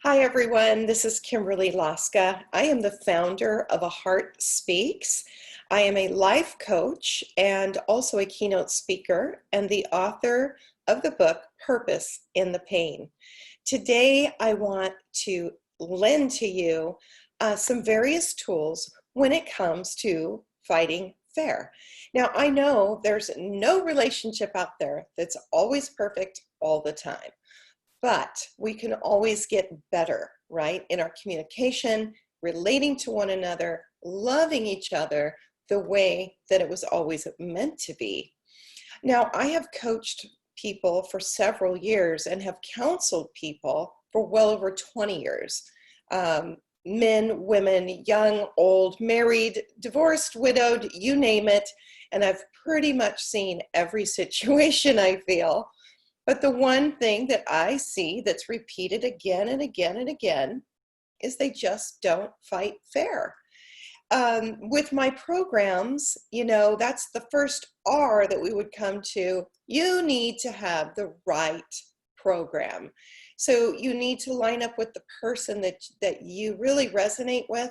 Hi, everyone. This is Kimberley Loska. I am the founder of A Heart Speaks. I am a life coach and also a keynote speaker and the author of the book Purpose in the Pain. Today, I want to lend to you some various tools when it comes to fighting fair. Now, I know there's no relationship out there that's always perfect all the time. But we can always get better, right? In our communication, relating to one another, loving each other the way that it was always meant to be. Now, I have coached people for several years and have counseled people for well over 20 years. Men, women, young, old, married, divorced, widowed, you name it. And I've pretty much seen every situation, I feel. But the one thing that I see that's repeated again and again and again is they just don't fight fair. With my programs, that's the first R that we would come to. You need to have the right program. So you need to line up with the person that you really resonate with.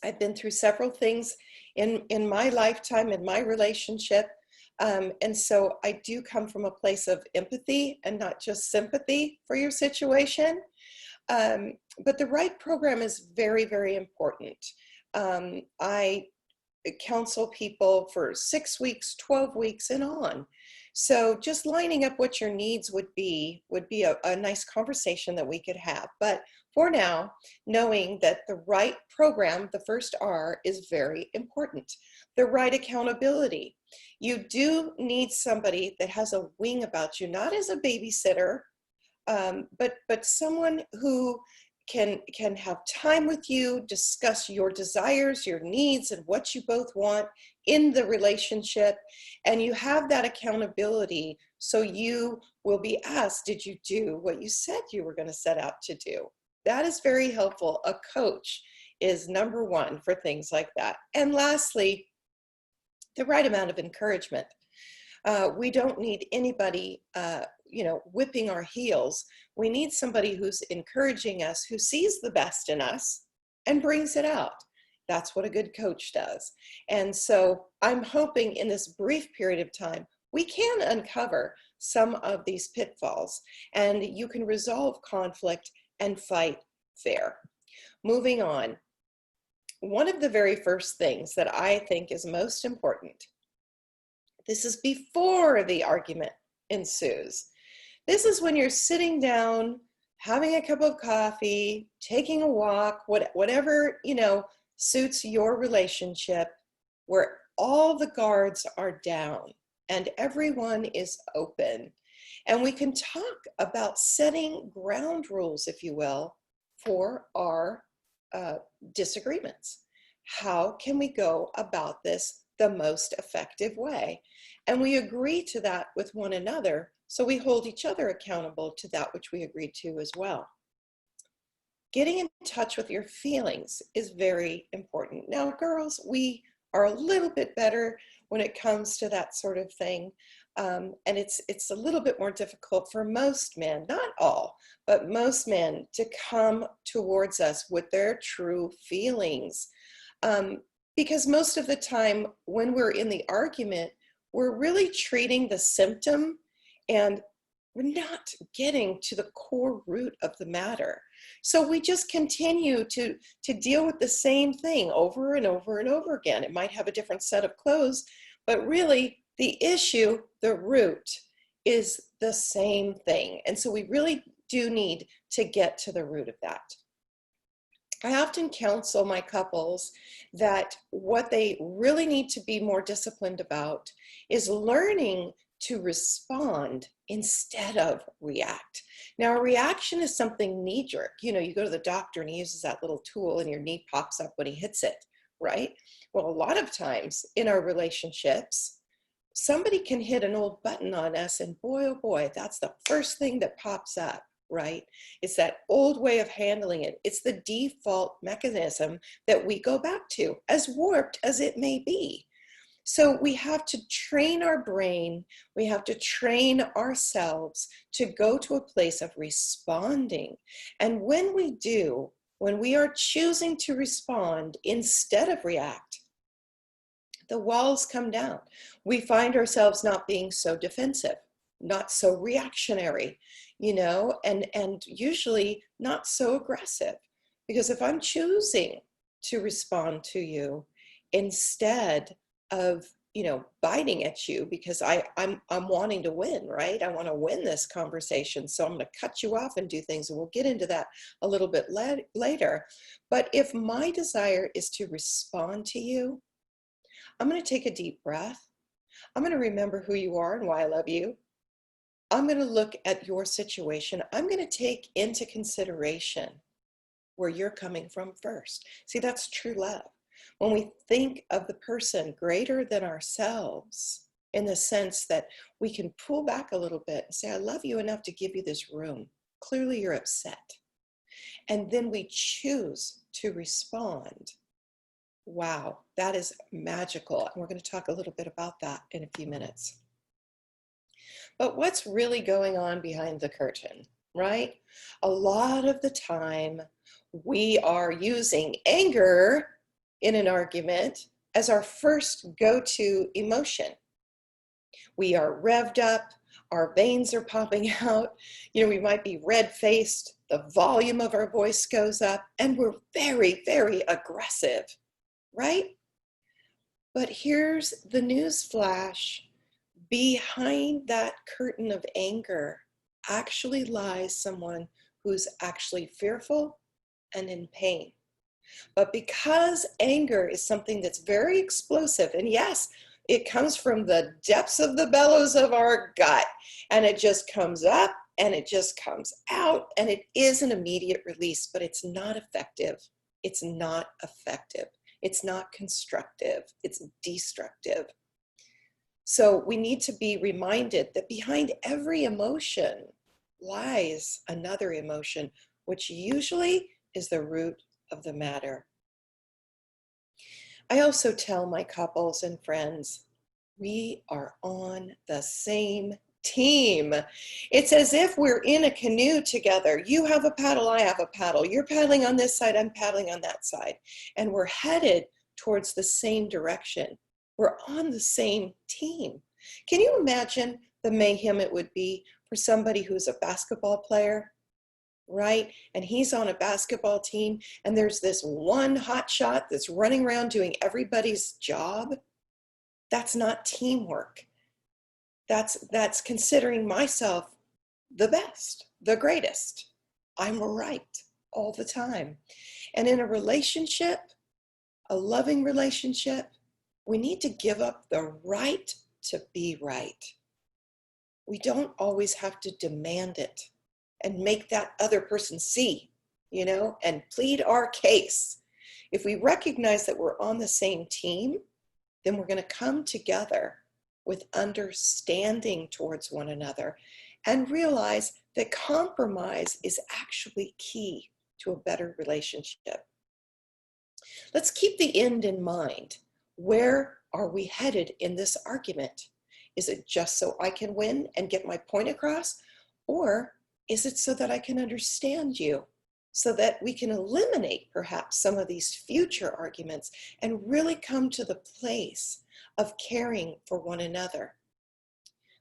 I've been through several things in my lifetime, in my relationship. And so I do come from a place of empathy and not just sympathy for your situation. But the right program is very, very important. I counsel people for 6 weeks, 12 weeks and on. So just lining up what your needs would be a nice conversation that we could have. But for now, knowing that the right program, the first R, is very important. The right accountability. You do need somebody that has a wing about you, not as a babysitter, but someone who can have time with you, discuss your desires, your needs, and what you both want in the relationship. And you have that accountability, so you will be asked, did you do what you said you were going to set out to do? That is very helpful. A coach is number one for things like that. And lastly, the right amount of encouragement. We don't need anybody, whipping our heels. We need somebody who's encouraging us, who sees the best in us and brings it out. That's what a good coach does. And so I'm hoping in this brief period of time, we can uncover some of these pitfalls and you can resolve conflict and fight fair. Moving on. One of the very first things that I think is most important, this is before the argument ensues. This is when you're sitting down, having a cup of coffee, taking a walk, whatever, suits your relationship, where all the guards are down and everyone is open. And we can talk about setting ground rules, if you will, for our disagreements. How can we go about this the most effective way? And we agree to that with one another, so we hold each other accountable to that which we agreed to as well. Getting in touch with your feelings is very important. Now, girls, we are a little bit better when it comes to that sort of thing. And it's a little bit more difficult for most men, not all, but most men, to come towards us with their true feelings. Because most of the time when we're in the argument, we're really treating the symptom and we're not getting to the core root of the matter. So we just continue to deal with the same thing over and over and over again. It might have a different set of clothes, but really the issue, the root, is the same thing. And so we really do need to get to the root of that. I often counsel my couples that what they really need to be more disciplined about is learning to respond instead of react. Now, a reaction is something knee-jerk. You go to the doctor and he uses that little tool and your knee pops up when he hits it, right? Well, a lot of times in our relationships, somebody can hit an old button on us and boy, oh boy, that's the first thing that pops up, right? It's that old way of handling it. It's the default mechanism that we go back to, as warped as it may be. So we have to train our brain, we have to train ourselves to go to a place of responding. And when we do, when we are choosing to respond instead of react, the walls come down. We find ourselves not being so defensive, not so reactionary, and usually not so aggressive. Because if I'm choosing to respond to you instead of, biting at you because I'm wanting to win, right? I want to win this conversation. So I'm going to cut you off and do things. And we'll get into that a little bit later. But if my desire is to respond to you, I'm going to take a deep breath. I'm going to remember who you are and why I love you. I'm going to look at your situation. I'm going to take into consideration where you're coming from first. See, that's true love. When we think of the person greater than ourselves, in the sense that we can pull back a little bit and say, I love you enough to give you this room. Clearly you're upset. And then we choose to respond. Wow, that is magical. And we're going to talk a little bit about that in a few minutes. But what's really going on behind the curtain, right? A lot of the time, we are using anger in an argument as our first go-to emotion. We are revved up, our veins are popping out, we might be red-faced, the volume of our voice goes up, and we're very, very aggressive, right? But here's the news flash. Behind that curtain of anger actually lies someone who's actually fearful and in pain. But because anger is something that's very explosive, and yes, it comes from the depths of the bellows of our gut, and it just comes up and it just comes out, and it is an immediate release, but it's not effective. It's not effective. It's not constructive. It's destructive. So we need to be reminded that behind every emotion lies another emotion, which usually is the root of the matter. I also tell my couples and friends, we are on the same team. It's as if we're in a canoe together. You have a paddle, I have a paddle. You're paddling on this side, I'm paddling on that side. And we're headed towards the same direction. We're on the same team. Can you imagine the mayhem it would be for somebody who's a basketball player, right? And he's on a basketball team, and there's this one hot shot that's running around doing everybody's job. That's not teamwork. That's considering myself the best, the greatest. I'm right all the time. And in a relationship, a loving relationship, we need to give up the right to be right. We don't always have to demand it and make that other person see, and plead our case. If we recognize that we're on the same team, then we're going to come together with understanding towards one another and realize that compromise is actually key to a better relationship. Let's keep the end in mind. Where are we headed in this argument? Is it just so I can win and get my point across? Or is it so that I can understand you, so that we can eliminate perhaps some of these future arguments and really come to the place of caring for one another?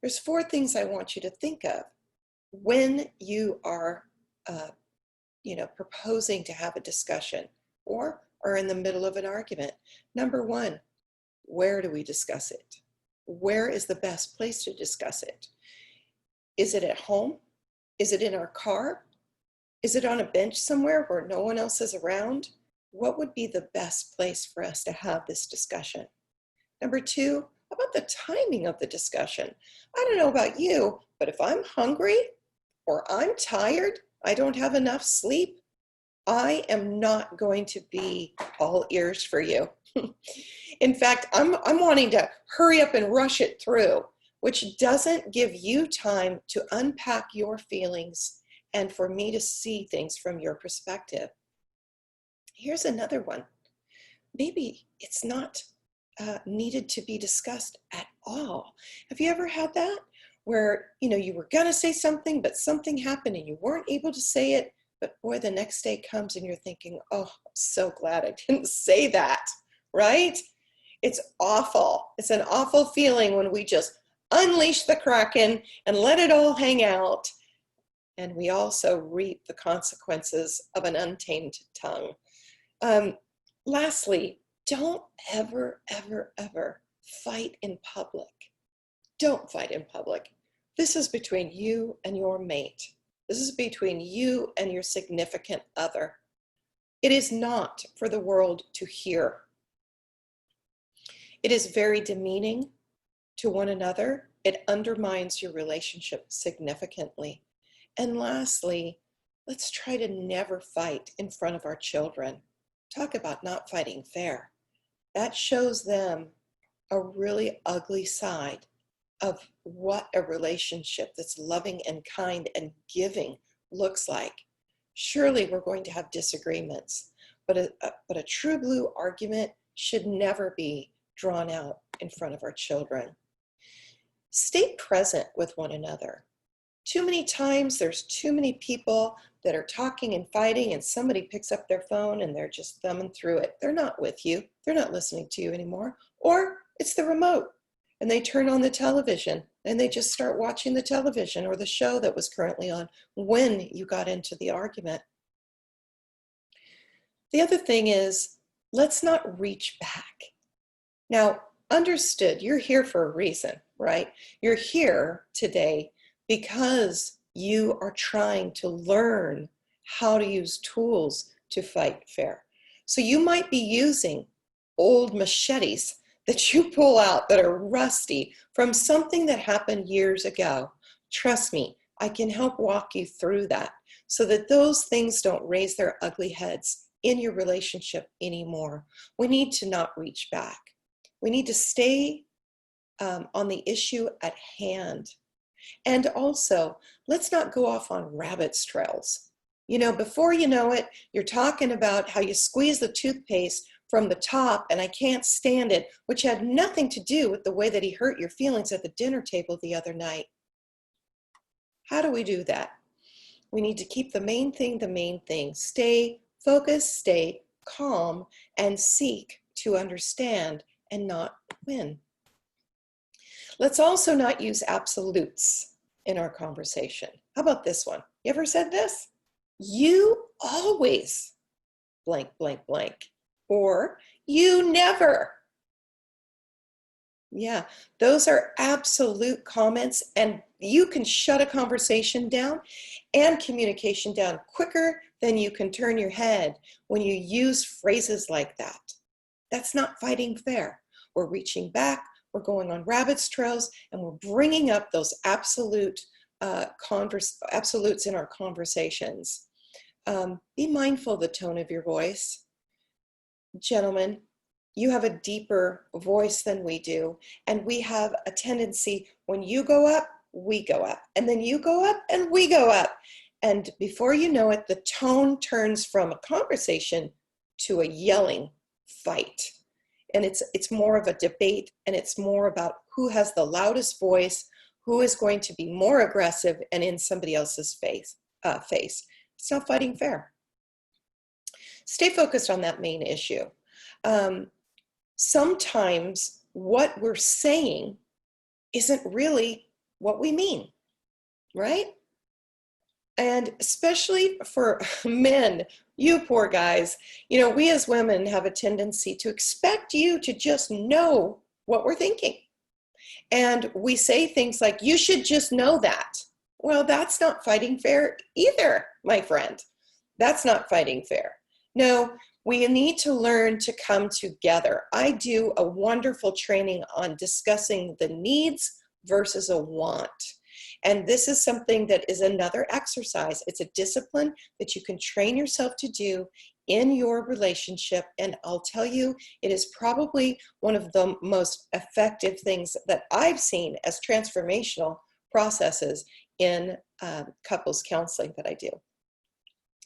There's 4 things I want you to think of when you are proposing to have a discussion or are in the middle of an argument. Number 1, where do we discuss it? Where is the best place to discuss it? Is it at home? Is it in our car? Is it on a bench somewhere where no one else is around? What would be the best place for us to have this discussion? Number 2, about the timing of the discussion. I don't know about you, but if I'm hungry or I'm tired, I don't have enough sleep, I am not going to be all ears for you. In fact, I'm wanting to hurry up and rush it through, which doesn't give you time to unpack your feelings and for me to see things from your perspective. Here's another one. Maybe it's not needed to be discussed at all. Have you ever had that? Where, you were gonna say something, but something happened and you weren't able to say it, but boy, the next day comes and you're thinking, oh, I'm so glad I didn't say that, right? It's awful. It's an awful feeling when we just unleash the Kraken and let it all hang out. And we also reap the consequences of an untamed tongue. Lastly, don't ever, ever, ever fight in public. Don't fight in public. This is between you and your mate. This is between you and your significant other. It is not for the world to hear. It is very demeaning to one another. It undermines your relationship significantly. And lastly, let's try to never fight in front of our children. Talk about not fighting fair. That shows them a really ugly side of what a relationship that's loving and kind and giving looks like. Surely we're going to have disagreements, but a true blue argument should never be drawn out in front of our children. Stay present with one another. Too many times there's too many people that are talking and fighting, and somebody picks up their phone and they're just thumbing through it. They're not with you. They're not listening to you anymore. Or it's the remote and they turn on the television and they just start watching the television or the show that was currently on when you got into the argument. The other thing is, let's not reach back. Now, understood, you're here for a reason, right? You're here today because you are trying to learn how to use tools to fight fair. So you might be using old machetes that you pull out that are rusty from something that happened years ago. Trust me, I can help walk you through that so that those things don't raise their ugly heads in your relationship anymore. We need to not reach back. We need to stay on the issue at hand. And also, let's not go off on rabbit's trails. Before you know it, you're talking about how you squeeze the toothpaste from the top and I can't stand it, which had nothing to do with the way that he hurt your feelings at the dinner table the other night. How do we do that? We need to keep the main thing the main thing. Stay focused, stay calm, and seek to understand and not win. Let's also not use absolutes in our conversation. How about this one? You ever said this? You always blank, blank, blank. Or you never. Yeah, those are absolute comments, and you can shut a conversation down and communication down quicker than you can turn your head when you use phrases like that. That's not fighting fair. We're reaching back, we're going on rabbit's trails, and we're bringing up those absolutes in our conversations. Be mindful of the tone of your voice. Gentlemen, you have a deeper voice than we do, and we have a tendency, when you go up, we go up, and then you go up and we go up. And before you know it, the tone turns from a conversation to a yelling fight. And it's more of a debate, and it's more about who has the loudest voice, who is going to be more aggressive and in somebody else's face. It's not fighting fair. Stay focused on that main issue. Sometimes what we're saying isn't really what we mean, right? And especially for men, you poor guys, we as women have a tendency to expect you to just know what we're thinking. And we say things like, you should just know that. Well, that's not fighting fair either, my friend. That's not fighting fair. No, we need to learn to come together. I do a wonderful training on discussing the needs versus a want. And this is something that is another exercise. It's a discipline that you can train yourself to do in your relationship. And I'll tell you, it is probably one of the most effective things that I've seen as transformational processes in couples counseling that I do.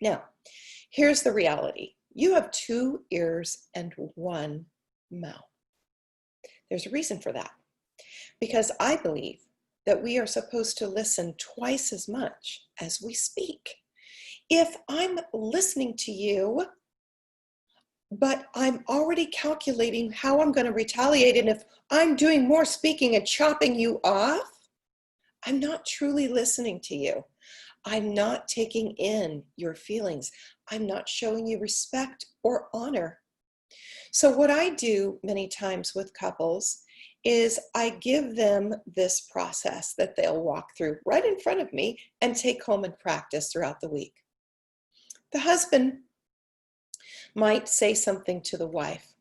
Now, here's the reality. You have 2 ears and 1 mouth. There's a reason for that, because I believe that we are supposed to listen twice as much as we speak. If I'm listening to you, but I'm already calculating how I'm going to retaliate, and if I'm doing more speaking and chopping you off, I'm not truly listening to you. I'm not taking in your feelings. I'm not showing you respect or honor. So what I do many times with couples is I give them this process that they'll walk through right in front of me and take home and practice throughout the week. The husband might say something to the wife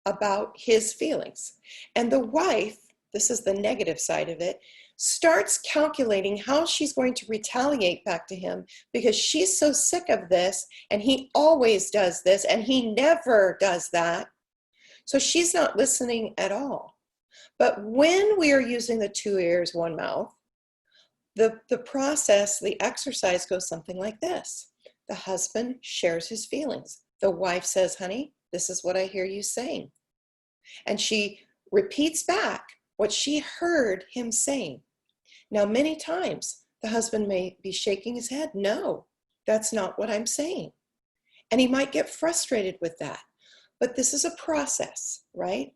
about his feelings, and the wife, this is the negative side of it, starts calculating how she's going to retaliate back to him because she's so sick of this, and he always does this and he never does that. So she's not listening at all. But when we are using the 2 ears, 1 mouth, the process, the exercise goes something like this. The husband shares his feelings. The wife says, honey, this is what I hear you saying. And she repeats back what she heard him saying. Now, many times the husband may be shaking his head. No, that's not what I'm saying. And he might get frustrated with that. But this is a process, right?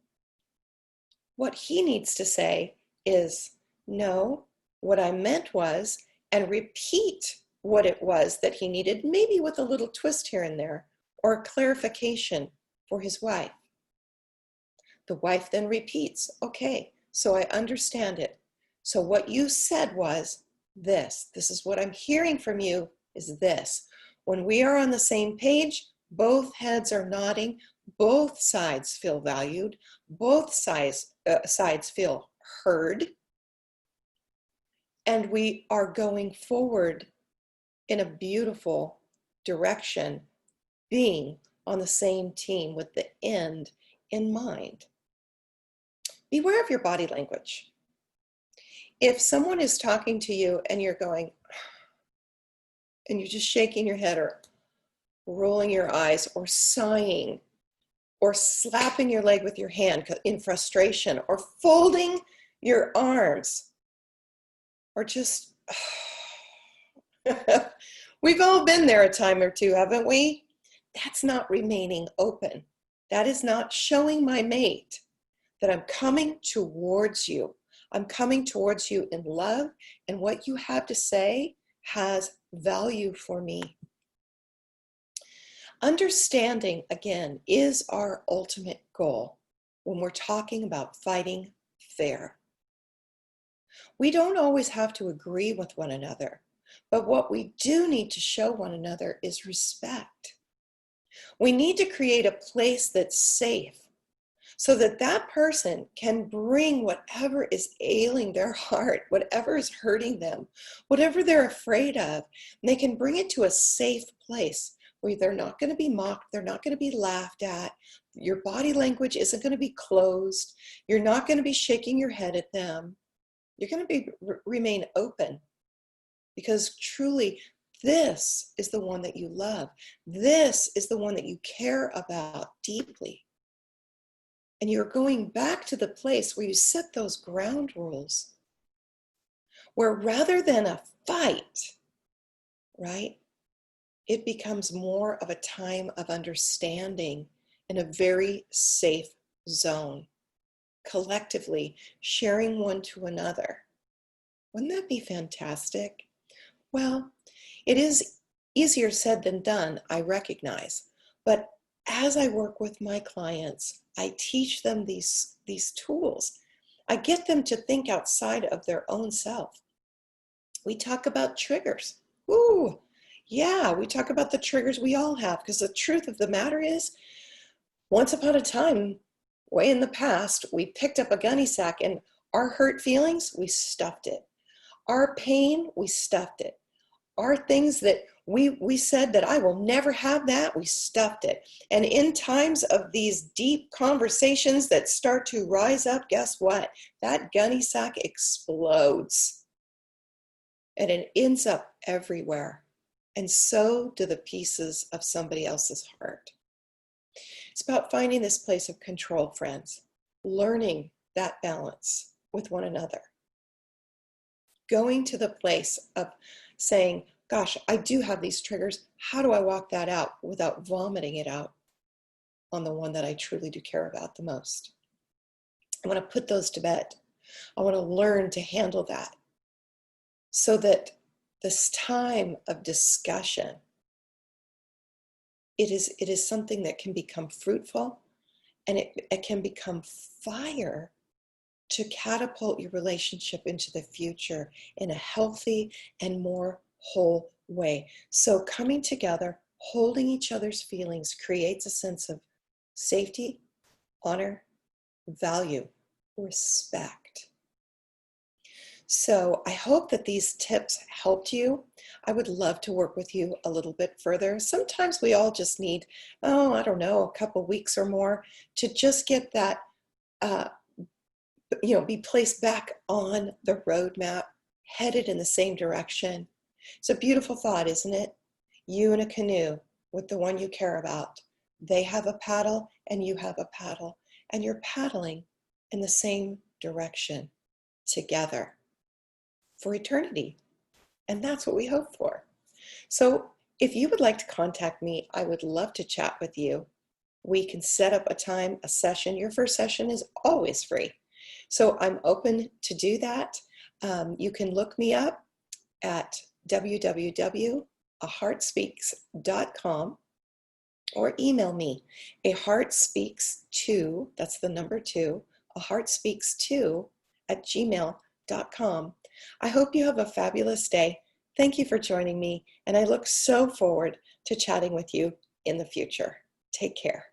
What he needs to say is, no, what I meant was, and repeat what it was that he needed, maybe with a little twist here and there, or a clarification for his wife. The wife then repeats, okay, so I understand it. So what you said was this. This is what I'm hearing from you is this. When we are on the same page, both heads are nodding, both sides feel valued, both sides feel heard, and we are going forward in a beautiful direction, being on the same team with the end in mind. Beware of your body language. If someone is talking to you and you're going, and you're just shaking your head or rolling your eyes or sighing or slapping your leg with your hand in frustration or folding your arms or just, we've all been there a time or two, haven't we? That's not remaining open. That is not showing my mate that I'm coming towards you. I'm coming towards you in love, and what you have to say has value for me. Understanding, again, is our ultimate goal when we're talking about fighting fair. We don't always have to agree with one another, but what we do need to show one another is respect. We need to create a place that's safe so that that person can bring whatever is ailing their heart, whatever is hurting them, whatever they're afraid of, and they can bring it to a safe place where they're not going to be mocked, they're not going to be laughed at, your body language isn't going to be closed, you're not going to be shaking your head at them, you're going to remain open, because truly this is the one that you love. This is the one that you care about deeply. And you're going back to the place where you set those ground rules, where rather than a fight, right, it becomes more of a time of understanding in a very safe zone, collectively sharing one to another. Wouldn't that be fantastic? Well, it is easier said than done, I recognize, but as I work with my clients, I teach them these tools. I get them to think outside of their own self. We talk about triggers. Ooh, yeah, we talk about the triggers we all have, because the truth of the matter is, once upon a time, way in the past, we picked up a gunny sack, and our hurt feelings, we stuffed it. Our pain, we stuffed it. Our things that we said that I will never have that, we stuffed it. And in times of these deep conversations that start to rise up, guess what? That gunny sack explodes. And it ends up everywhere. And so do the pieces of somebody else's heart. It's about finding this place of control, friends. Learning that balance with one another. Going to the place of saying, gosh, I do have these triggers. How do I walk that out without vomiting it out on the one that I truly do care about the most? I want to put those to bed. I want to learn to handle that so that this time of discussion, it is something that can become fruitful, and it can become fire to catapult your relationship into the future in a healthy and more whole way. So coming together, holding each other's feelings creates a sense of safety, honor, value, respect. So I hope that these tips helped you. I would love to work with you a little bit further. Sometimes we all just need, I don't know, a couple weeks or more to just get that, be placed back on the roadmap, headed in the same direction. It's a beautiful thought, isn't it? You in a canoe with the one you care about. They have a paddle and you have a paddle, and you're paddling in the same direction together for eternity. And that's what we hope for. So if you would like to contact me, I would love to chat with you. We can set up a time, a session. Your first session is always free. So I'm open to do that. You can look me up at www.aheartspeaks.com or email me, aheartspeaks2, that's the number 2, aheartspeaks2 @gmail.com. I hope you have a fabulous day. Thank you for joining me, and I look so forward to chatting with you in the future. Take care.